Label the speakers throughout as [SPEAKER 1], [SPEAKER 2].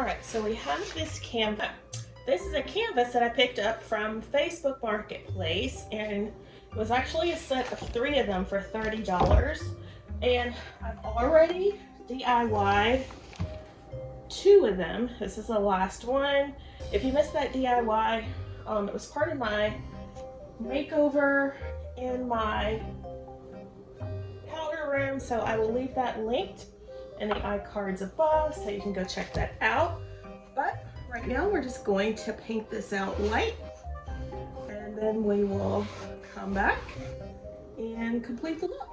[SPEAKER 1] Alright, so we have this canvas. This is a canvas that I picked up from Facebook Marketplace, and it was actually a set of 3 of them for $30. And I've already DIY'd 2 of them. This is the last one. If you missed that DIY, it was part of my makeover in my powder room, so I will leave that linked in the iCards above so you can go check that out. But right now we're just going to paint this out white, and then we will come back and complete the look.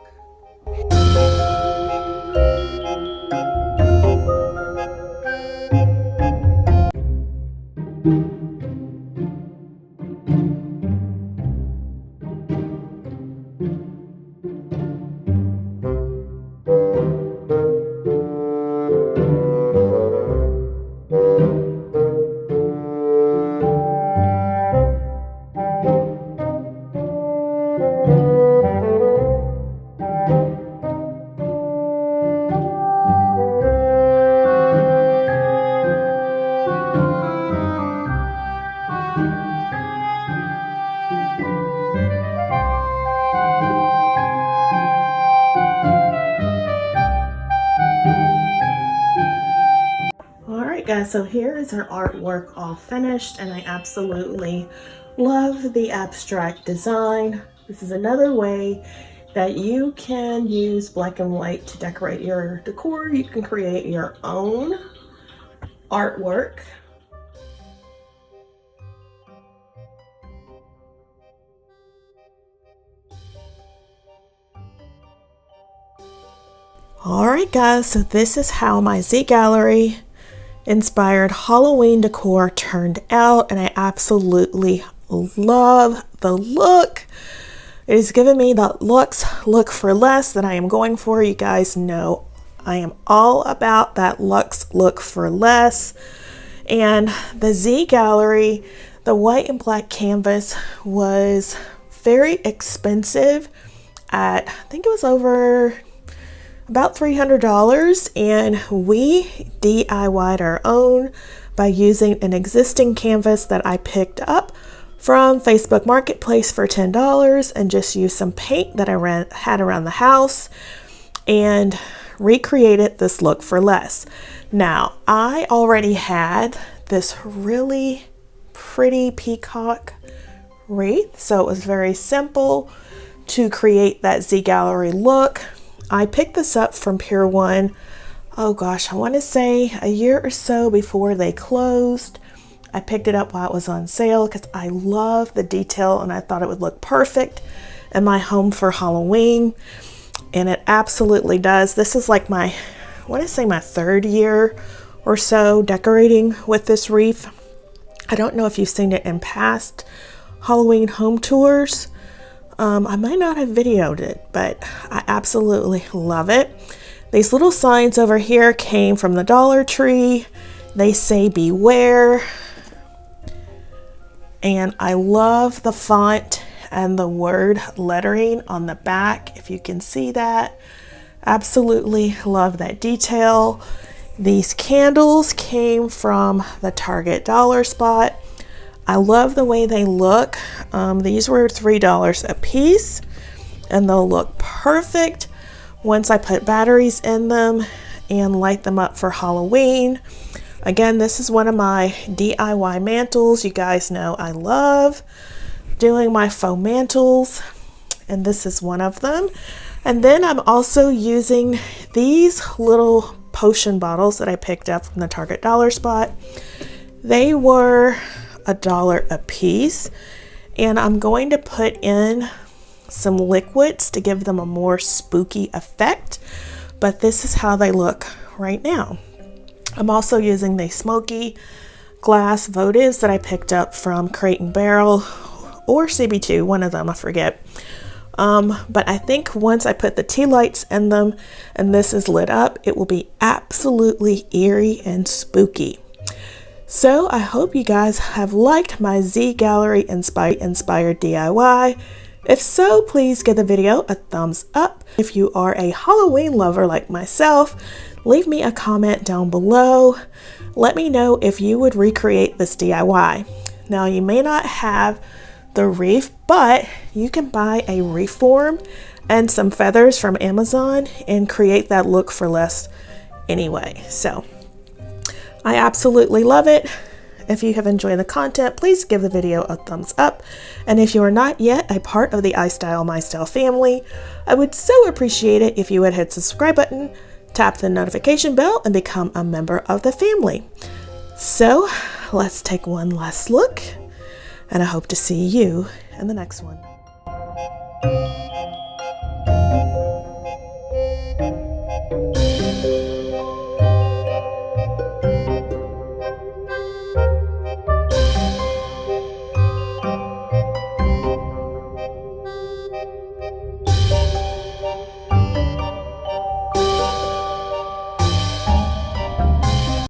[SPEAKER 1] Guys, so here is our artwork all finished, and I absolutely love the abstract design. This is another way that you can use black and white to decorate your decor. You can create your own artwork. Alright guys, so this is how my Zgallerie inspired Halloween decor turned out, and I absolutely love the look. It has given me the look for less that I am going for. You guys know I am all about that luxe look for less. And the Zgallerie, the white and black canvas, was very expensive at, I think it was over about $300, and we DIY'd our own by using an existing canvas that I picked up from Facebook Marketplace for $10 and just used some paint that I had around the house and recreated this look for less. Now, I already had this really pretty peacock wreath, so it was very simple to create that Zgallerie look. I picked this up from Pier 1, oh gosh, I want to say a year or so before they closed. I picked it up while it was on sale because I love the detail and I thought it would look perfect in my home for Halloween. And it absolutely does. This is like my, I want to say my 3rd year or so decorating with this wreath. I don't know if you've seen it in past Halloween home tours. I might not have videoed it, but I absolutely love it. These little signs over here came from the Dollar Tree. They say beware. And I love the font and the word lettering on the back, if you can see that. Absolutely love that detail. These candles came from the Target dollar spot. I love the way they look. These were $3 a piece, and they'll look perfect once I put batteries in them and light them up for Halloween. Again, this is one of my DIY mantles. You guys know I love doing my faux mantles, and this is one of them. And then I'm also using these little potion bottles that I picked up from the Target dollar spot. They were $1 a piece, and I'm going to put in some liquids to give them a more spooky effect, but this is how they look right now. I'm also using the smoky glass votives that I picked up from Crate and Barrel or CB2, one of them, I forget. But I think once I put the tea lights in them and this is lit up, it will be absolutely eerie and spooky. So I hope you guys have liked my Zgallerie inspired DIY. If so, please give the video a thumbs up. If you are a Halloween lover like myself, leave me a comment down below. Let me know if you would recreate this DIY. Now, you may not have the wreath, but you can buy a wreath form and some feathers from Amazon and create that look for less anyway. So I absolutely love it. If you have enjoyed the content, please give the video a thumbs up. And if you are not yet a part of the iStylEmystyle family, I would so appreciate it if you would hit the subscribe button, tap the notification bell, and become a member of the family. So let's take one last look, and I hope to see you in the next one.